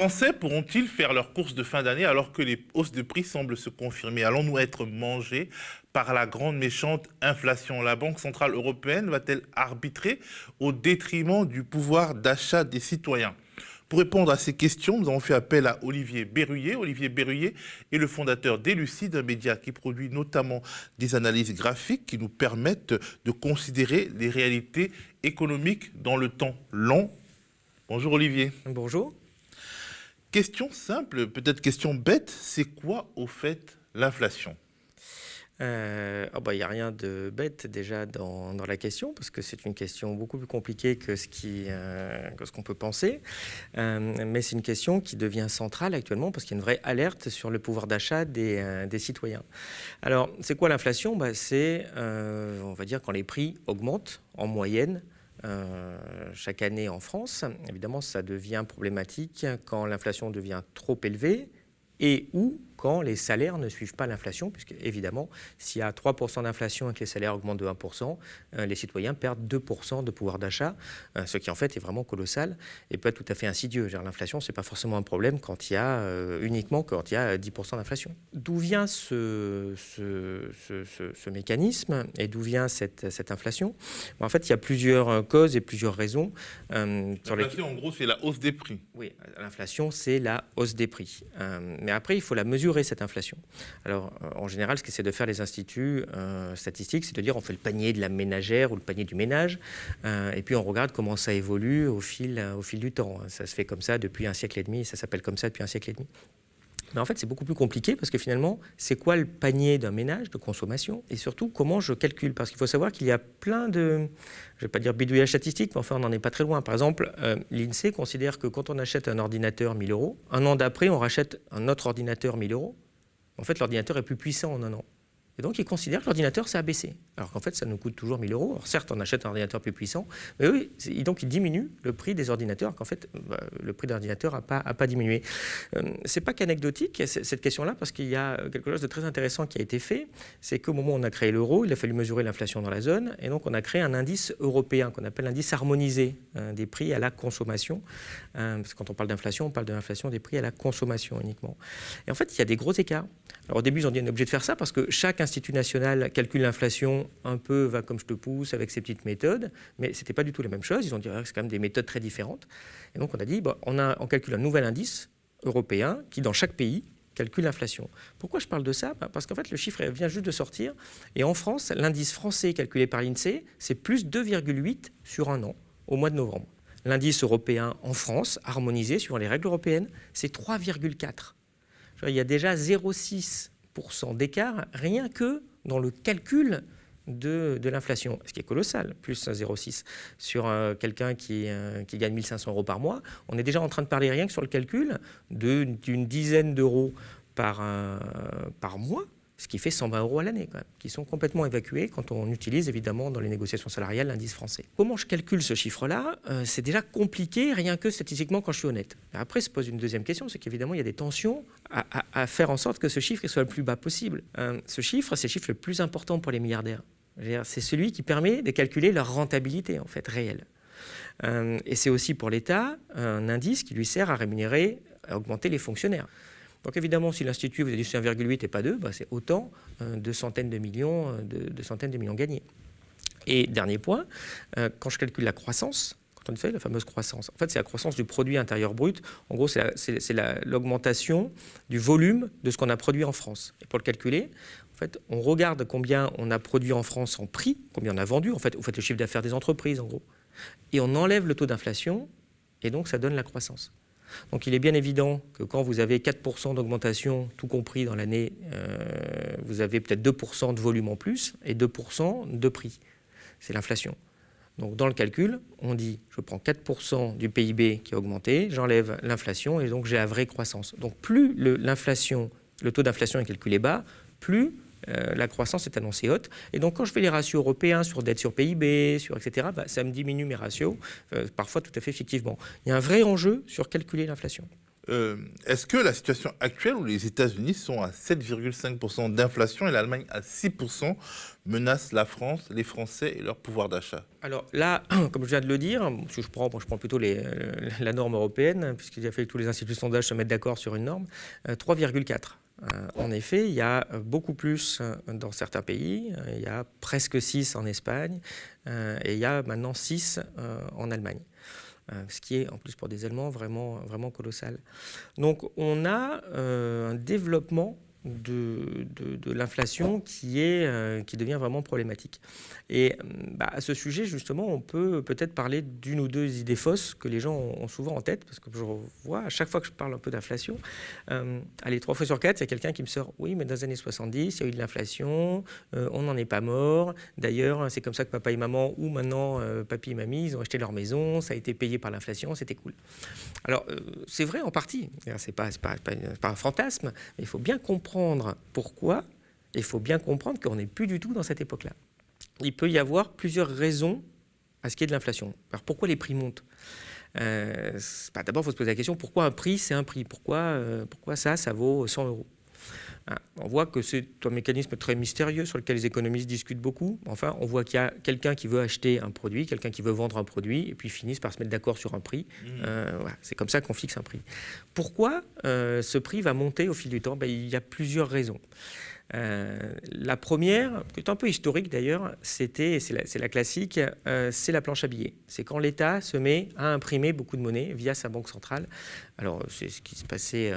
Français pourront-ils faire leurs courses de fin d'année alors que les hausses de prix semblent se confirmer? Allons-nous être mangés par la grande méchante inflation? La Banque centrale européenne va-t-elle arbitrer au détriment du pouvoir d'achat des citoyens? Pour répondre à ces questions, nous avons fait appel à Olivier Berruyer. Olivier Berruyer est le fondateur d'Elucide, un média qui produit notamment des analyses graphiques qui nous permettent de considérer les réalités économiques dans le temps long. Bonjour Olivier. Bonjour. Question simple, peut-être question bête, c'est quoi au fait l'inflation? Il n'y a rien de bête déjà dans la question, parce que c'est une question beaucoup plus compliquée que ce qu'on peut penser. Mais c'est une question qui devient centrale actuellement, parce qu'il y a une vraie alerte sur le pouvoir d'achat des citoyens. Alors, c'est quoi l'inflation? C'est, on va dire, quand les prix augmentent en moyenne, chaque année en France. Évidemment, ça devient problématique quand l'inflation devient trop élevée et ou quand les salaires ne suivent pas l'inflation, puisque évidemment, s'il y a 3% d'inflation et que les salaires augmentent de 1%, les citoyens perdent 2% de pouvoir d'achat, ce qui en fait est vraiment colossal et peut être tout à fait insidieux. L'inflation, ce n'est pas forcément un problème uniquement quand il y a 10% d'inflation. D'où vient ce mécanisme et d'où vient cette inflation? En fait, il y a plusieurs causes et plusieurs raisons. L'inflation, en gros, c'est la hausse des prix. Oui, l'inflation, c'est la hausse des prix. Mais après, il faut la mesurer, cette inflation. Alors, en général, ce qu'essaient de faire les instituts statistiques, c'est de dire on fait le panier de la ménagère ou le panier du ménage, et puis on regarde comment ça évolue au fil du temps. Ça se fait comme ça depuis un siècle et demi, et ça s'appelle comme ça depuis un siècle et demi. Mais en fait, c'est beaucoup plus compliqué parce que finalement, c'est quoi le panier d'un ménage de consommation? Et surtout, comment je calcule? Parce qu'il faut savoir qu'il y a plein de, je ne vais pas dire bidouillage statistique, mais enfin, on n'en est pas très loin. Par exemple, l'INSEE considère que quand on achète un ordinateur 1 000 €, un an d'après, on rachète un autre ordinateur 1 000 €. En fait, l'ordinateur est plus puissant en un an. Et donc, ils considèrent que l'ordinateur, ça a baissé. Alors qu'en fait, ça nous coûte toujours 1 000 €. Alors certes, on achète un ordinateur plus puissant, mais oui, donc ils diminuent le prix des ordinateurs, qu'en fait, le prix de l'ordinateur n'a pas diminué. C'est pas qu'anecdotique, cette question-là, parce qu'il y a quelque chose de très intéressant qui a été fait. C'est qu'au moment où on a créé l'euro, il a fallu mesurer l'inflation dans la zone, et donc on a créé un indice européen qu'on appelle l'indice harmonisé des prix à la consommation. Parce que quand on parle d'inflation, on parle de l'inflation des prix à la consommation uniquement. Et en fait, il y a des gros écarts. Alors au début, ils ont dit on est obligé de faire ça parce que chaque institut national calcule l'inflation un peu, va comme je te pousse, avec ses petites méthodes, mais ce n'était pas du tout la même chose. Ils ont dit c'est quand même des méthodes très différentes. Et donc on a dit on calcule un nouvel indice européen qui, dans chaque pays, calcule l'inflation. Pourquoi je parle de ça? Parce qu'en fait, le chiffre vient juste de sortir. Et en France, l'indice français calculé par l'INSEE, c'est plus 2,8 sur un an, au mois de novembre. L'indice européen en France, harmonisé sur les règles européennes, c'est 3,4. Il y a déjà 0,6% d'écart, rien que dans le calcul de l'inflation, ce qui est colossal, plus 0,6 sur quelqu'un qui gagne 1 500 € par mois. On est déjà en train de parler rien que sur le calcul d'une dizaine d'euros par mois, ce qui fait 120 € à l'année, quand même, qui sont complètement évacués quand on utilise évidemment dans les négociations salariales l'indice français. Comment je calcule ce chiffre-là? C'est déjà compliqué, rien que statistiquement, quand je suis honnête. Après se pose une deuxième question, c'est qu'évidemment il y a des tensions à faire en sorte que ce chiffre soit le plus bas possible. Ce chiffre, c'est le chiffre le plus important pour les milliardaires. C'est celui qui permet de calculer leur rentabilité, en fait, réelle. Et c'est aussi pour l'État un indice qui lui sert à rémunérer, à augmenter les fonctionnaires. Donc évidemment, si l'Institut vous a dit c'est 1,8 et pas 2, c'est autant de centaines de millions gagnés. Et dernier point, quand je calcule la croissance, quand on fait la fameuse croissance, en fait c'est la croissance du produit intérieur brut. En gros, c'est l'augmentation du volume de ce qu'on a produit en France. Et pour le calculer, en fait, on regarde combien on a produit en France en prix, combien on a vendu. En fait, vous faites le chiffre d'affaires des entreprises, en gros. Et on enlève le taux d'inflation, et donc ça donne la croissance. Donc il est bien évident que quand vous avez 4% d'augmentation, tout compris dans l'année, vous avez peut-être 2% de volume en plus et 2% de prix. C'est l'inflation. Donc dans le calcul, on dit je prends 4% du PIB qui a augmenté, j'enlève l'inflation et donc j'ai la vraie croissance. Donc plus le taux d'inflation est calculé bas, plus la croissance est annoncée haute. Et donc, quand je fais les ratios européens sur dette sur PIB, etc., ça me diminue mes ratios, parfois tout à fait fictivement. Il y a un vrai enjeu sur calculer l'inflation. Est-ce que la situation actuelle où les États-Unis sont à 7,5% d'inflation et l'Allemagne à 6% menace la France, les Français et leur pouvoir d'achat? Alors là, comme je viens de le dire, je prends plutôt la norme européenne, puisqu'il a fallu que tous les instituts de sondage se mettent d'accord sur une norme, 3,4. En effet, il y a beaucoup plus dans certains pays, il y a presque 6 en Espagne, et il y a maintenant 6 en Allemagne. Ce qui est, en plus, pour des Allemands, vraiment, vraiment colossal. Donc, on a un développement de l'inflation qui devient vraiment problématique. Et à ce sujet, justement, on peut peut-être parler d'une ou deux idées fausses que les gens ont souvent en tête, parce que je vois, à chaque fois que je parle un peu d'inflation, allez, 3 fois sur 4, il y a quelqu'un qui me sort « Oui, mais dans les années 70, il y a eu de l'inflation, on n'en est pas mort. D'ailleurs, c'est comme ça que papa et maman, ou maintenant papy et mamie, ils ont acheté leur maison, ça a été payé par l'inflation, c'était cool. » Alors, c'est vrai en partie, c'est pas un fantasme, mais il faut bien comprendre pourquoi, et il faut bien comprendre qu'on n'est plus du tout dans cette époque-là. Il peut y avoir plusieurs raisons à ce qui est de l'inflation. Alors pourquoi les prix montent? D'abord, il faut se poser la question, pourquoi un prix, c'est un prix? Pourquoi ça vaut 100 euros? On voit que c'est un mécanisme très mystérieux sur lequel les économistes discutent beaucoup. Enfin, on voit qu'il y a quelqu'un qui veut acheter un produit, quelqu'un qui veut vendre un produit, et puis ils finissent par se mettre d'accord sur un prix. Voilà, c'est comme ça qu'on fixe un prix. Pourquoi ce prix va monter au fil du temps? Il y a plusieurs raisons. La première, qui est un peu historique d'ailleurs, c'est la classique, c'est la planche à billets. C'est quand l'État se met à imprimer beaucoup de monnaie via sa banque centrale. Alors, c'est ce qui se passait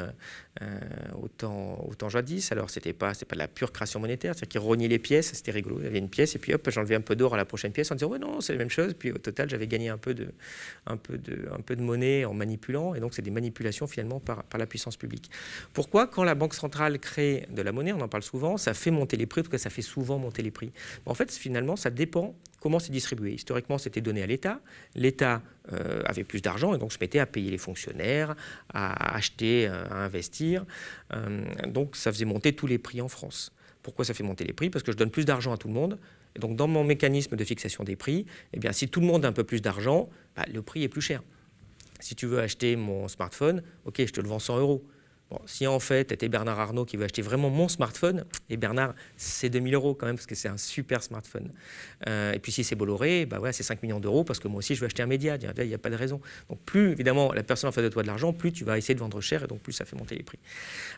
au temps jadis. Alors, c'est pas de la pure création monétaire, c'est-à-dire qu'ils rognaient les pièces, c'était rigolo. Il y avait une pièce, et puis hop, j'enlevais un peu d'or à la prochaine pièce en disant, ouais, non, c'est la même chose. Puis au total, j'avais gagné un peu de monnaie en manipulant. Et donc, c'est des manipulations finalement par la puissance publique. Pourquoi, quand la banque centrale crée de la monnaie, on en parle souvent, ça fait monter les prix, en tout cas, ça fait souvent monter les prix. En fait, finalement, ça dépend comment c'est distribué. Historiquement, c'était donné à l'État. L'État avait plus d'argent et donc se mettait à payer les fonctionnaires, à acheter, à investir. Donc ça faisait monter tous les prix en France. Pourquoi ça fait monter les prix? Parce que je donne plus d'argent à tout le monde. Et donc dans mon mécanisme de fixation des prix, eh bien, si tout le monde a un peu plus d'argent, le prix est plus cher. Si tu veux acheter mon smartphone, ok, je te le vends 100 euros. Bon, si en fait, tu étais Bernard Arnault qui veut acheter vraiment mon smartphone, et Bernard, c'est 2 000 euros quand même, parce que c'est un super smartphone. Et puis si c'est Bolloré, c'est 5 millions d'euros, parce que moi aussi, je veux acheter un média. Il n'y a pas de raison. Donc plus, évidemment, la personne en face de toi a de l'argent, plus tu vas essayer de vendre cher, et donc plus ça fait monter les prix.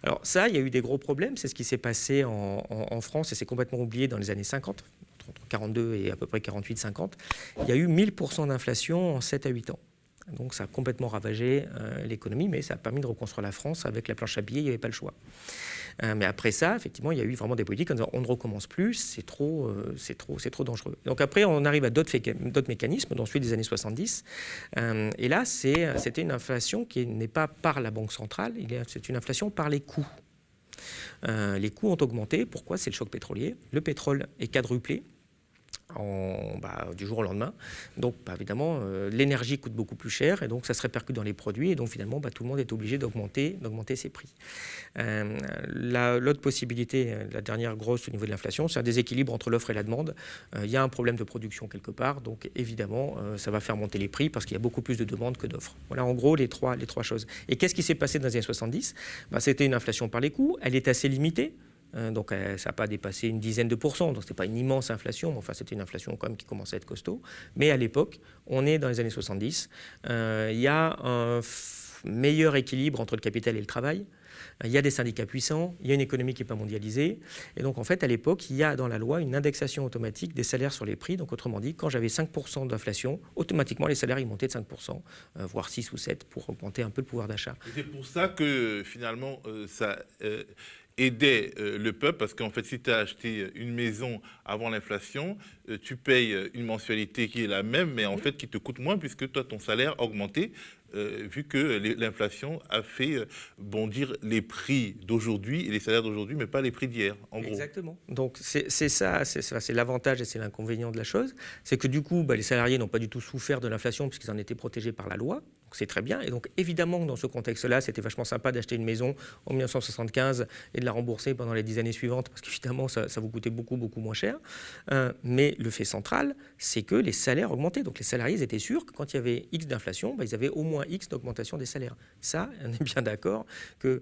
Alors ça, il y a eu des gros problèmes. C'est ce qui s'est passé en France, et c'est complètement oublié dans les années 50, entre 42 et à peu près 48-50. Il y a eu 1000% d'inflation en 7 à 8 ans. Donc ça a complètement ravagé l'économie, mais ça a permis de reconstruire la France avec la planche à billets, il n'y avait pas le choix. Mais après ça, effectivement, il y a eu vraiment des politiques en disant on ne recommence plus, c'est trop dangereux. Donc après, on arrive à d'autres mécanismes, dont celui des années 70. Et là, c'était une inflation qui n'est pas par la Banque centrale, c'est une inflation par les coûts. Les coûts ont augmenté. Pourquoi? C'est le choc pétrolier. Le pétrole est quadruplé du jour au lendemain. Donc, évidemment, l'énergie coûte beaucoup plus cher et donc ça se répercute dans les produits et donc finalement, tout le monde est obligé d'augmenter ses prix. L'autre possibilité, la dernière grosse au niveau de l'inflation, c'est un déséquilibre entre l'offre et la demande. Il y a un problème de production quelque part, donc évidemment, ça va faire monter les prix parce qu'il y a beaucoup plus de demandes que d'offres. Voilà en gros les trois choses. Et qu'est-ce qui s'est passé dans les années 70 ? C'était une inflation par les coûts, elle est assez limitée. Donc ça n'a pas dépassé une dizaine de pourcents, donc ce n'était pas une immense inflation, mais enfin c'était une inflation quand même qui commençait à être costaud. Mais à l'époque, on est dans les années 70, il y a un meilleur équilibre entre le capital et le travail, il y a des syndicats puissants, il y a une économie qui n'est pas mondialisée, et donc en fait à l'époque, il y a dans la loi une indexation automatique des salaires sur les prix, donc autrement dit, quand j'avais 5% d'inflation, automatiquement les salaires ils montaient de 5%, voire 6 ou 7 pour augmenter un peu le pouvoir d'achat. C'est pour ça que finalement ça... aidait le peuple, parce qu'en fait, si tu as acheté une maison avant l'inflation, tu payes une mensualité qui est la même, mais en fait qui te coûte moins, puisque toi, ton salaire a augmenté, vu que l'inflation a fait bondir les prix d'aujourd'hui et les salaires d'aujourd'hui, mais pas les prix d'hier, en gros. Exactement. Donc c'est ça, c'est l'avantage et c'est l'inconvénient de la chose, c'est que du coup, les salariés n'ont pas du tout souffert de l'inflation puisqu'ils en étaient protégés par la loi. Donc Donc c'est très bien. Et donc évidemment que dans ce contexte-là, c'était vachement sympa d'acheter une maison en 1975 et de la rembourser pendant les 10 années suivantes, parce qu'évidemment, ça vous coûtait beaucoup, beaucoup moins cher. Mais le fait central, c'est que les salaires augmentaient. Donc les salariés étaient sûrs que quand il y avait X d'inflation, ils avaient au moins X d'augmentation des salaires. Ça, on est bien d'accord que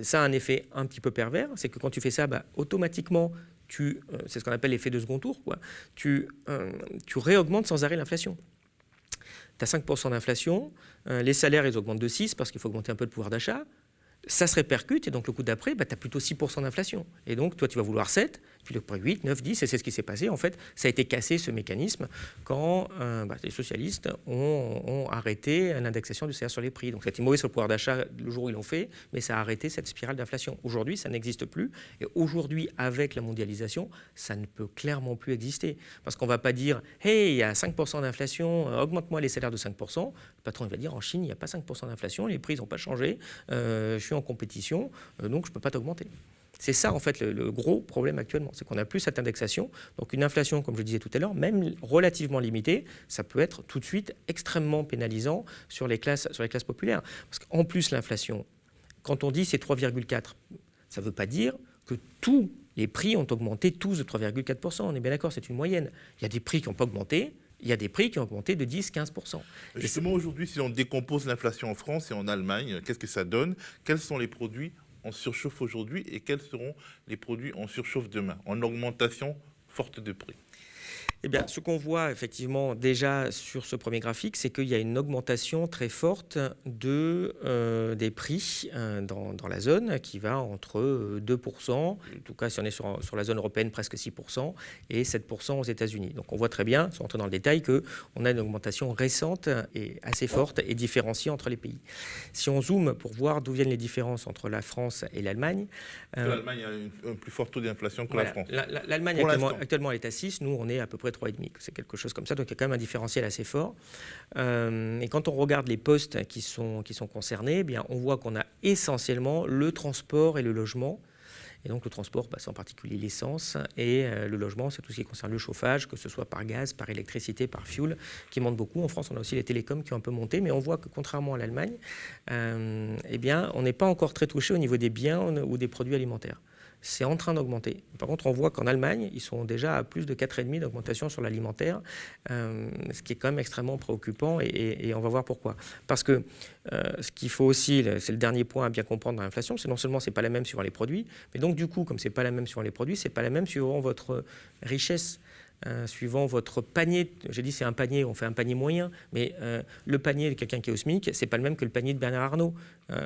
ça a un effet un petit peu pervers, c'est que quand tu fais ça, automatiquement, c'est ce qu'on appelle l'effet de second tour, quoi. Tu réaugmentes sans arrêt l'inflation. Tu as 5% d'inflation, les salaires ils augmentent de 6 parce qu'il faut augmenter un peu le pouvoir d'achat. Ça se répercute et donc le coup d'après, tu as plutôt 6% d'inflation. Et donc toi, tu vas vouloir 7, puis le 8, 9, 10, et c'est ce qui s'est passé. En fait, ça a été cassé, ce mécanisme, quand les socialistes ont arrêté l'indexation du salaire sur les prix. Donc ça a été mauvais sur le pouvoir d'achat le jour où ils l'ont fait, mais ça a arrêté cette spirale d'inflation. Aujourd'hui, ça n'existe plus. Et aujourd'hui, avec la mondialisation, ça ne peut clairement plus exister. Parce qu'on ne va pas dire « Hey, il y a 5% d'inflation, augmente-moi les salaires de 5%. » Le patron il va dire « En Chine, il n'y a pas 5% d'inflation, les prix n'ont pas changé, je suis en compétition, donc je ne peux pas t'augmenter. » C'est ça, en fait, le gros problème actuellement. C'est qu'on n'a plus cette indexation. Donc, une inflation, comme je le disais tout à l'heure, même relativement limitée, ça peut être tout de suite extrêmement pénalisant sur les classes populaires. Parce qu'en plus, l'inflation, quand on dit c'est 3,4, ça ne veut pas dire que tous les prix ont augmenté tous de 3,4%. On est bien d'accord, c'est une moyenne. Il y a des prix qui n'ont pas augmenté. Il y a des prix qui ont augmenté de 10-15%. Justement, aujourd'hui, si on décompose l'inflation en France et en Allemagne, qu'est-ce que ça donne? Quels sont les produits en surchauffe aujourd'hui et quels seront les produits en surchauffe demain, en augmentation forte de prix? Eh bien, ce qu'on voit effectivement déjà sur ce premier graphique, c'est qu'il y a une augmentation très forte des prix dans la zone qui va entre 2%, en tout cas si on est sur la zone européenne, presque 6%, et 7% aux États-Unis. Donc on voit très bien, sans rentrer dans le détail, qu'on a une augmentation récente et assez forte et différenciée entre les pays. Si on zoome pour voir d'où viennent les différences entre la France et l'Allemagne... L'Allemagne a un plus fort taux d'inflation que voilà, la France. L'Allemagne actuellement elle est à 6, nous on est à peu près 3,5, c'est quelque chose comme ça, donc il y a quand même un différentiel assez fort. Et quand on regarde les postes qui sont concernés, eh bien, on voit qu'on a essentiellement le transport et le logement. Et donc le transport, c'est en particulier l'essence, et le logement, c'est tout ce qui concerne le chauffage, que ce soit par gaz, par électricité, par fuel, qui monte beaucoup. En France, on a aussi les télécoms qui ont un peu monté, mais on voit que contrairement à l'Allemagne, eh bien, on n'est pas encore très touché au niveau des biens ou des produits alimentaires. C'est en train d'augmenter. Par contre, on voit qu'en Allemagne, ils sont déjà à plus de 4,5 d'augmentation sur l'alimentaire, ce qui est quand même extrêmement préoccupant, et on va voir pourquoi. Parce que ce qu'il faut aussi, c'est le dernier point à bien comprendre dans l'inflation, c'est non seulement c'est pas la même suivant les produits, mais donc du coup, comme c'est pas la même suivant les produits, c'est pas la même suivant votre richesse. Suivant votre panier, j'ai dit c'est un panier, on fait un panier moyen, mais le panier de quelqu'un qui est au SMIC, c'est pas le même que le panier de Bernard Arnault.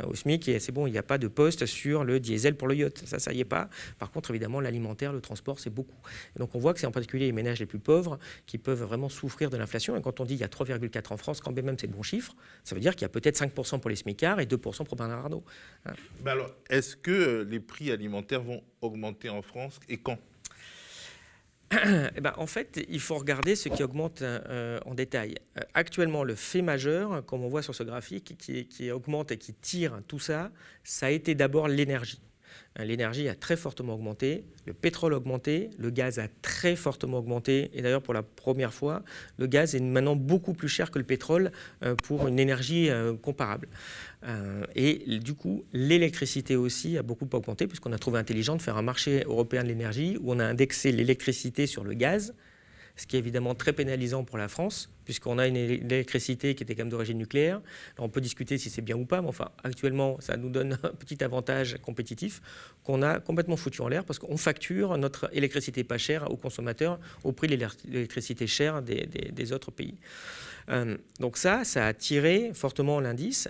Au SMIC, c'est bon, il n'y a pas de poste sur le diesel pour le yacht, ça y est pas. Par contre, évidemment, l'alimentaire, le transport, c'est beaucoup. Et donc on voit que c'est en particulier les ménages les plus pauvres qui peuvent vraiment souffrir de l'inflation. Et quand on dit il y a 3,4 en France, quand bien même c'est de bons chiffres, ça veut dire qu'il y a peut-être 5% pour les smicards et 2% pour Bernard Arnault. Alors, est-ce que les prix alimentaires vont augmenter en France et quand ? En fait, il faut regarder ce qui augmente en détail. Actuellement, le fait majeur, comme on voit sur ce graphique, qui augmente et qui tire tout ça, ça a été d'abord l'énergie. L'énergie a très fortement augmenté, le pétrole a augmenté, le gaz a très fortement augmenté, et d'ailleurs pour la première fois, le gaz est maintenant beaucoup plus cher que le pétrole pour une énergie comparable. Et du coup, l'électricité aussi a beaucoup augmenté, puisqu'on a trouvé intelligent de faire un marché européen de l'énergie où on a indexé l'électricité sur le gaz, ce qui est évidemment très pénalisant pour la France, puisqu'on a une électricité qui était quand même d'origine nucléaire. Alors on peut discuter si c'est bien ou pas, mais enfin, actuellement, ça nous donne un petit avantage compétitif qu'on a complètement foutu en l'air, parce qu'on facture notre électricité pas chère aux consommateurs au prix de l'électricité chère des autres pays. Donc ça a tiré fortement l'indice.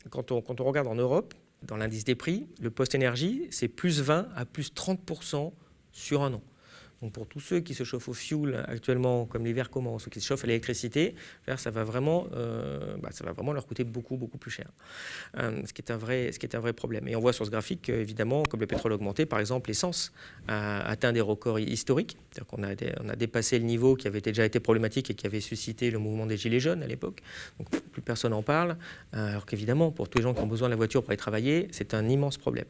Quand on regarde en Europe, dans l'indice des prix, le post-énergie, c'est plus 20 à plus 30% sur un an. Donc pour tous ceux qui se chauffent au fioul actuellement, comme l'hiver commence, ou qui se chauffent à l'électricité, ça va vraiment leur coûter beaucoup, beaucoup plus cher. Ce qui est un vrai problème. Et on voit sur ce graphique, évidemment, comme le pétrole a augmenté, par exemple, l'essence a atteint des records historiques. C'est-à-dire qu'on a dépassé le niveau qui avait déjà été problématique et qui avait suscité le mouvement des Gilets jaunes à l'époque. Donc plus personne n'en parle. Alors qu'évidemment, pour tous les gens qui ont besoin de la voiture pour aller travailler, c'est un immense problème.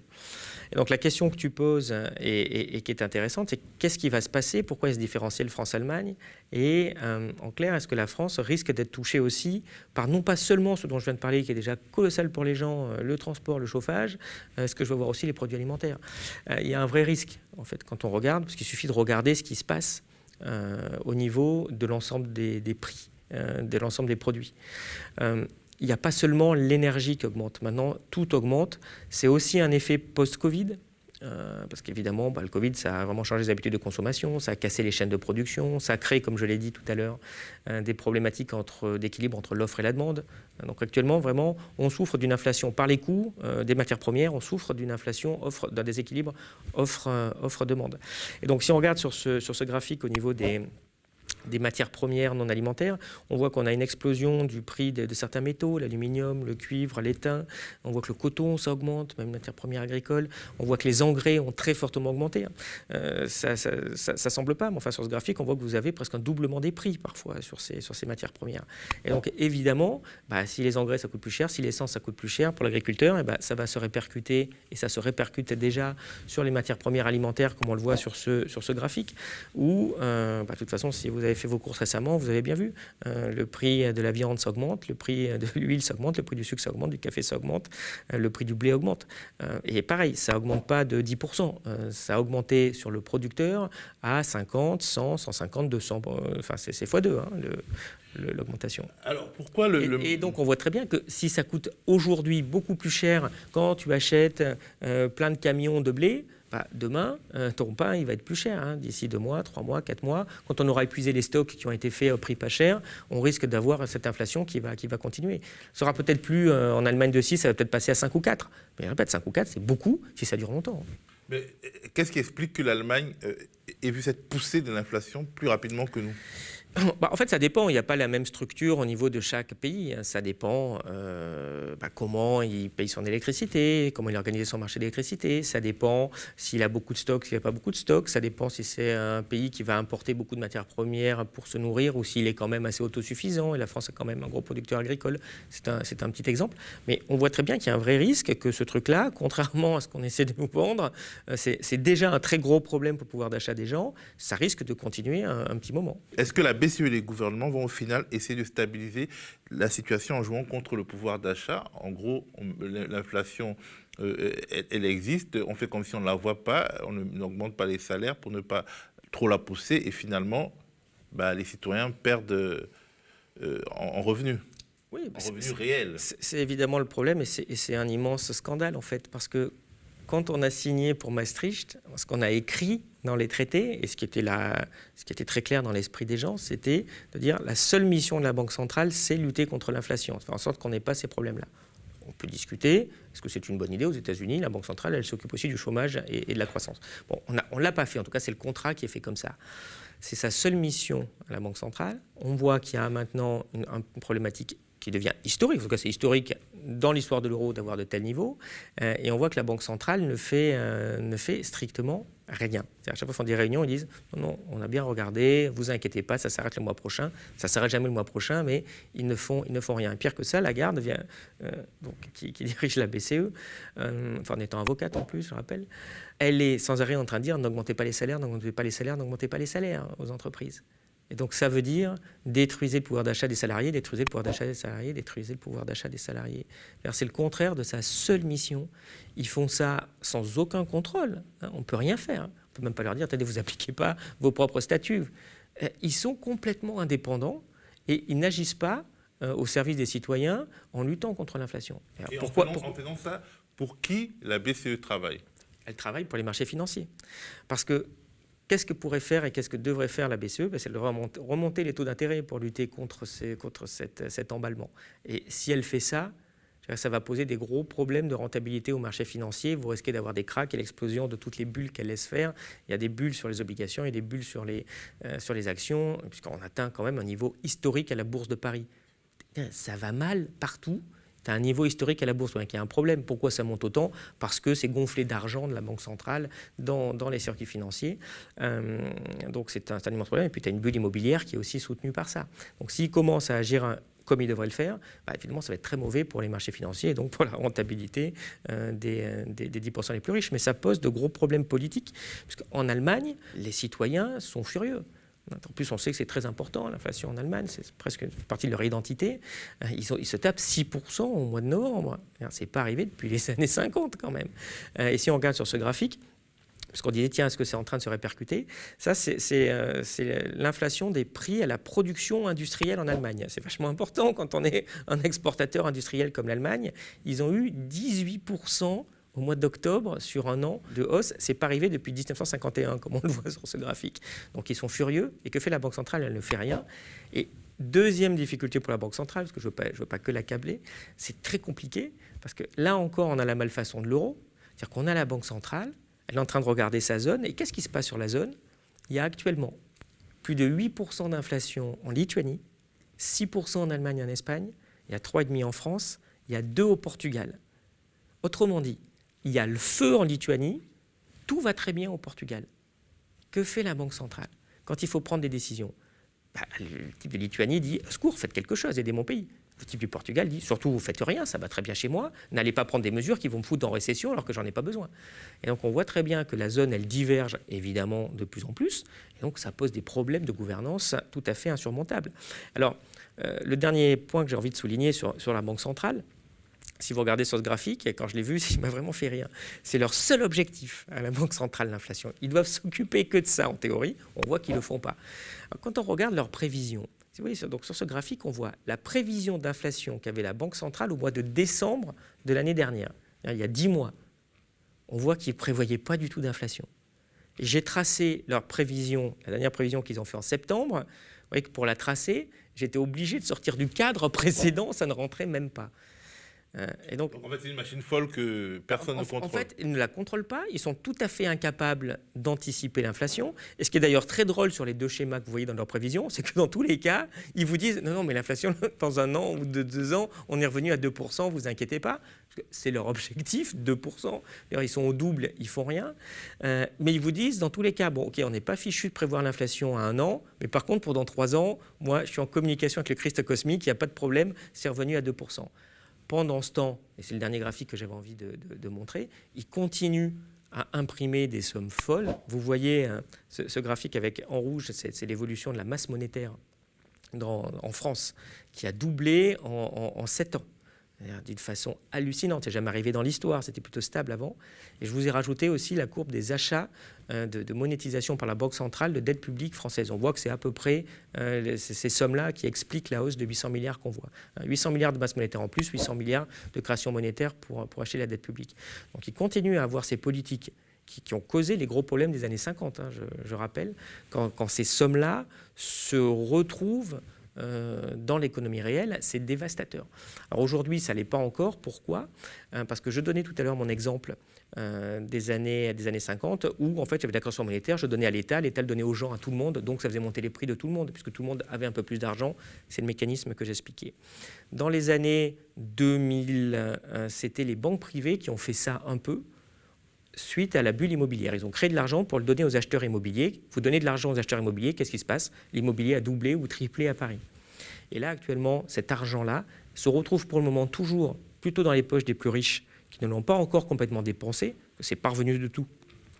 Et donc la question que tu poses et qui est intéressante, c'est qu'est-ce qui va va se passer? Pourquoi il y a ce différentiel France-Allemagne? Et en clair, est-ce que la France risque d'être touchée aussi par non pas seulement ce dont je viens de parler, qui est déjà colossal pour les gens, le transport, le chauffage, est-ce que je vais voir aussi les produits alimentaires? Il y a un vrai risque, en fait, quand on regarde, parce qu'il suffit de regarder ce qui se passe au niveau de l'ensemble des prix, de l'ensemble des produits. Il n'y a pas seulement l'énergie qui augmente. Maintenant, tout augmente. C'est aussi un effet post-Covid. Parce qu'évidemment, le Covid, ça a vraiment changé les habitudes de consommation, ça a cassé les chaînes de production, ça a créé, comme je l'ai dit tout à l'heure, des problématiques d'équilibre entre l'offre et la demande. Donc actuellement, vraiment, on souffre d'une inflation par les coûts des matières premières, on souffre d'une inflation, d'un déséquilibre offre-demande. Et donc si on regarde sur ce graphique au niveau des matières premières non alimentaires, on voit qu'on a une explosion du prix de certains métaux, l'aluminium, le cuivre, l'étain. On voit que le coton, ça augmente, même matières premières agricoles. On voit que les engrais ont très fortement augmenté. Ça semble pas, mais enfin sur ce graphique, on voit que vous avez presque un doublement des prix parfois sur ces matières premières. Et donc évidemment, si les engrais ça coûte plus cher, si l'essence ça coûte plus cher pour l'agriculteur, ça va se répercuter, et ça se répercute déjà sur les matières premières alimentaires, comme on le voit sur ce graphique, où de toute façon, si vous avez fait vos courses récemment, vous avez bien vu, le prix de la viande s'augmente, le prix de l'huile s'augmente, le prix du sucre s'augmente, du café s'augmente, le prix du blé augmente. Et pareil, ça n'augmente pas de 10%, ça a augmenté sur le producteur à 50, 100, 150, 200, enfin c'est x2 l'augmentation. Alors pourquoi et donc on voit très bien que si ça coûte aujourd'hui beaucoup plus cher quand tu achètes plein de camions de blé, demain, ton pain, il va être plus cher. D'ici 2 mois, 3 mois, 4 mois, quand on aura épuisé les stocks qui ont été faits au prix pas cher, on risque d'avoir cette inflation qui va continuer. Ça sera peut-être plus en Allemagne de 6, ça va peut-être passer à 5 ou 4. Mais je répète, 5 ou 4, c'est beaucoup si ça dure longtemps. Mais qu'est-ce qui explique que l'Allemagne ait vu cette poussée de l'inflation plus rapidement que nous ? En fait, ça dépend. Il n'y a pas la même structure au niveau de chaque pays. Ça dépend comment il paye son électricité, comment il organise son marché d'électricité. Ça dépend s'il a beaucoup de stocks, s'il n'a pas beaucoup de stocks. Ça dépend si c'est un pays qui va importer beaucoup de matières premières pour se nourrir ou s'il est quand même assez autosuffisant. Et la France est quand même un gros producteur agricole. C'est un petit exemple. Mais on voit très bien qu'il y a un vrai risque que ce truc-là, contrairement à ce qu'on essaie de nous vendre, c'est déjà un très gros problème pour le pouvoir d'achat des gens. Ça risque de continuer un petit moment. Est-ce que la BCE et les gouvernements vont au final essayer de stabiliser la situation en jouant contre le pouvoir d'achat? En gros, l'inflation, elle existe, on fait comme si on ne la voit pas, on n'augmente pas les salaires pour ne pas trop la pousser et finalement, les citoyens perdent en revenus. Oui, en revenus réels. C'est évidemment le problème et c'est un immense scandale en fait, parce que quand on a signé pour Maastricht, ce qu'on a écrit dans les traités, et ce qui était très clair dans l'esprit des gens, c'était de dire la seule mission de la Banque centrale, c'est lutter contre l'inflation, faire en sorte qu'on n'ait pas ces problèmes-là. On peut discuter, est-ce que c'est une bonne idée? Aux États-Unis, la Banque centrale, elle s'occupe aussi du chômage et de la croissance. Bon, on ne l'a pas fait, en tout cas c'est le contrat qui est fait comme ça. C'est sa seule mission à la Banque centrale. On voit qu'il y a maintenant une problématique qui devient historique, en tout cas c'est historique dans l'histoire de l'euro d'avoir de tels niveaux, et on voit que la Banque centrale ne fait strictement rien. À chaque fois qu'ils font des réunions, ils disent non, on a bien regardé, vous inquiétez pas, ça s'arrête le mois prochain, ça s'arrête jamais le mois prochain, mais ils ne font rien. Et pire que ça, Lagarde qui dirige la BCE, en étant avocate en plus, je rappelle, elle est sans arrêt en train de dire n'augmentez pas les salaires, n'augmentez pas les salaires, n'augmentez pas les salaires aux entreprises. Et donc ça veut dire détruisez le pouvoir d'achat des salariés, détruisez le pouvoir d'achat des salariés, détruisez le pouvoir d'achat des salariés. C'est le contraire de sa seule mission. Ils font ça sans aucun contrôle. On ne peut rien faire. On ne peut même pas leur dire attendez, vous n'appliquez pas vos propres statuts. Ils sont complètement indépendants et ils n'agissent pas au service des citoyens en luttant contre l'inflation. Et en faisant ça, pour qui la BCE travaille? Elle travaille pour les marchés financiers. Parce que qu'est-ce que pourrait faire et qu'est-ce que devrait faire la BCE? C'est de remonter les taux d'intérêt pour lutter contre cet emballement. Et si elle fait ça, ça va poser des gros problèmes de rentabilité au marché financier. Vous risquez d'avoir des cracks et l'explosion de toutes les bulles qu'elle laisse faire. Il y a des bulles sur les obligations, il y a des bulles sur les actions, puisqu'on atteint quand même un niveau historique à la Bourse de Paris. Ça va mal partout. Tu as un niveau historique à la bourse, il y a un problème. Pourquoi ça monte autant? Parce que c'est gonflé d'argent de la Banque centrale dans les circuits financiers. Donc c'est un immense problème. Et puis tu as une bulle immobilière qui est aussi soutenue par ça. Donc s'ils commencent à agir comme il devrait le faire, évidemment, ça va être très mauvais pour les marchés financiers et donc pour la rentabilité des 10% les plus riches. Mais ça pose de gros problèmes politiques, parce qu'en Allemagne, les citoyens sont furieux. En plus, on sait que c'est très important, l'inflation en Allemagne, c'est presque une partie de leur identité. Ils se tapent 6% au mois de novembre. Ce n'est pas arrivé depuis les années 50 quand même. Et si on regarde sur ce graphique, parce qu'on disait, tiens, est-ce que c'est en train de se répercuter? Ça, c'est l'inflation des prix à la production industrielle en Allemagne. C'est vachement important quand on est un exportateur industriel comme l'Allemagne. Ils ont eu 18% au mois d'octobre sur un an de hausse. Ce n'est pas arrivé depuis 1951, comme on le voit sur ce graphique. Donc ils sont furieux. Et que fait la Banque centrale? Elle ne fait rien. Et deuxième difficulté pour la Banque centrale, parce que je ne veux pas que l'accabler, c'est très compliqué, parce que là encore, on a la malfaçon de l'euro. C'est-à-dire qu'on a la Banque centrale, elle est en train de regarder sa zone. Et qu'est-ce qui se passe sur la zone? Il y a actuellement plus de 8% d'inflation en Lituanie, 6% en Allemagne et en Espagne, il y a 3,5% en France, il y a 2% au Portugal. Autrement dit, il y a le feu en Lituanie, tout va très bien au Portugal. Que fait la Banque centrale quand il faut prendre des décisions? Le type de Lituanie dit « Au secours, faites quelque chose, aidez mon pays ». Le type du Portugal dit « Surtout, vous ne faites rien, ça va très bien chez moi, n'allez pas prendre des mesures qui vont me foutre en récession alors que j'en ai pas besoin ». Et donc, on voit très bien que la zone, elle diverge évidemment de plus en plus. Et donc, ça pose des problèmes de gouvernance tout à fait insurmontables. Alors, le dernier point que j'ai envie de souligner sur la Banque centrale, si vous regardez sur ce graphique, quand je l'ai vu, il m'a vraiment fait rire. C'est leur seul objectif à la Banque centrale, l'inflation. Ils doivent s'occuper que de ça, en théorie. On voit qu'ils ne le font pas. Alors, quand on regarde leurs prévisions, vous voyez, donc sur ce graphique, on voit la prévision d'inflation qu'avait la Banque centrale au mois de décembre de l'année dernière. Il y a 10 mois. On voit qu'ils ne prévoyaient pas du tout d'inflation. Et j'ai tracé leur prévision, la dernière prévision qu'ils ont fait en septembre. Vous voyez que pour la tracer, j'étais obligé de sortir du cadre précédent, ça ne rentrait même pas. Et donc, en fait, c'est une machine folle que personne ne contrôle. En fait, ils ne la contrôlent pas. Ils sont tout à fait incapables d'anticiper l'inflation. Et ce qui est d'ailleurs très drôle sur les deux schémas que vous voyez dans leurs prévisions, c'est que dans tous les cas, ils vous disent « Non, mais l'inflation, dans 1 an ou 2 ans, on est revenu à 2%, vous inquiétez pas. » C'est leur objectif, 2%. D'ailleurs, ils sont au double, ils font rien. Mais ils vous disent, dans tous les cas, bon, ok, on n'est pas fichu de prévoir l'inflation à 1 an, mais par contre, pour dans 3 ans, moi, je suis en communication avec le Christ cosmique, il n'y a pas de problème, c'est revenu à 2%. Pendant ce temps, et c'est le dernier graphique que j'avais envie de montrer, ils continuent à imprimer des sommes folles. Vous voyez ce graphique avec en rouge, c'est l'évolution de la masse monétaire en France, qui a doublé en 7 ans. D'une façon hallucinante. C'est jamais arrivé dans l'histoire, c'était plutôt stable avant. Et je vous ai rajouté aussi la courbe des achats de monétisation par la Banque centrale de dette publique française. On voit que c'est à peu près ces sommes-là qui expliquent la hausse de 800 milliards qu'on voit. 800 milliards de masse monétaire en plus, 800 milliards de création monétaire pour acheter la dette publique. Donc ils continuent à avoir ces politiques qui ont causé les gros problèmes des années 50, je rappelle, quand ces sommes-là se retrouvent dans l'économie réelle, c'est dévastateur. Alors aujourd'hui, ça ne l'est pas encore. Pourquoi? Parce que je donnais tout à l'heure mon exemple des années 50, où en fait, il y avait de la création monétaire, je donnais à l'État le donnait aux gens, à tout le monde, donc ça faisait monter les prix de tout le monde, puisque tout le monde avait un peu plus d'argent. C'est le mécanisme que j'expliquais. Dans les années 2000, c'était les banques privées qui ont fait ça un peu, suite à la bulle immobilière. Ils ont créé de l'argent pour le donner aux acheteurs immobiliers. Vous donnez de l'argent aux acheteurs immobiliers, qu'est-ce qui se passe? L'immobilier a doublé ou triplé à Paris. Et là, actuellement, cet argent-là se retrouve pour le moment toujours plutôt dans les poches des plus riches qui ne l'ont pas encore complètement dépensé. C'est pas revenu de tout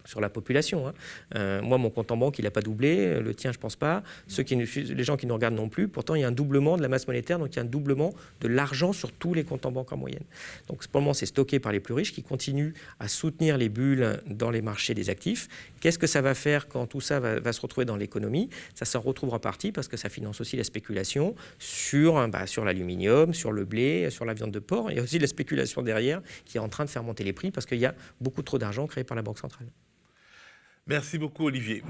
sur la population. Moi, mon compte en banque, il n'a pas doublé. Le tien, je ne pense pas. Les gens qui nous regardent non plus. Pourtant, il y a un doublement de la masse monétaire, donc il y a un doublement de l'argent sur tous les comptes en banque en moyenne. Donc, pour le moment, c'est stocké par les plus riches qui continuent à soutenir les bulles dans les marchés des actifs. Qu'est-ce que ça va faire quand tout ça va se retrouver dans l'économie? Ça s'en retrouvera partie parce que ça finance aussi la spéculation sur l'aluminium, sur le blé, sur la viande de porc. Il y a aussi la spéculation derrière qui est en train de faire monter les prix parce qu'il y a beaucoup trop d'argent créé par la Banque centrale. Merci beaucoup, Olivier.